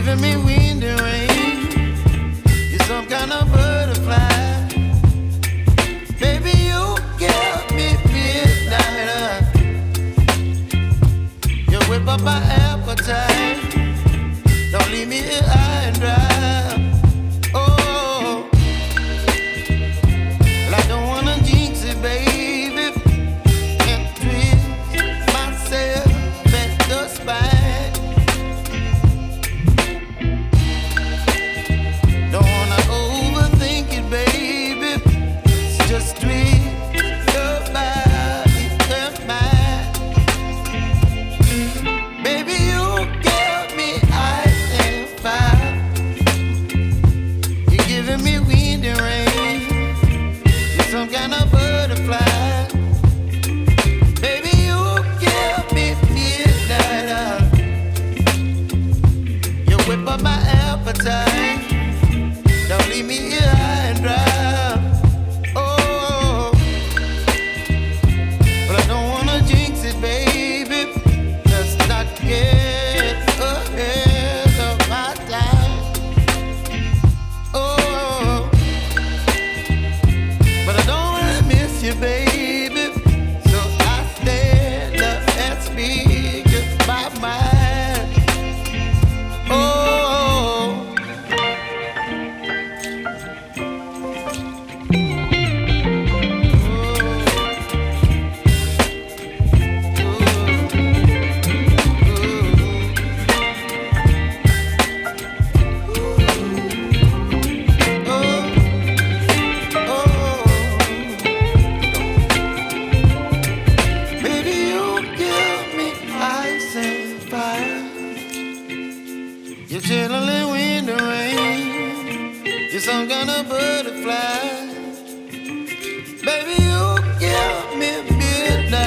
giving me wind and rain. You're some kind of butterfly. Baby, you give me midnight. You whip up my appetite. Don't leave me here high and dry. Oh, well, I don't wanna jinx it, baby, and twist myself at the spine. Don't wanna overthink it, baby. It's just twist your body and mine. Baby, you give me ice and fire. You're giving me wind and rain. You're some kind of butterfly. Baby, you give me midnight. You whip up my appetite. Don't leave me here high and dry. Oh, but I don't wanna jinx it, baby. Let's not get ahead of my time. Oh, but I don't wanna miss you, baby. So I stand up and speak my mind. Oh. Baby, you give me ice and fire. You're chilling in wind and rain. You're some kind of butterfly.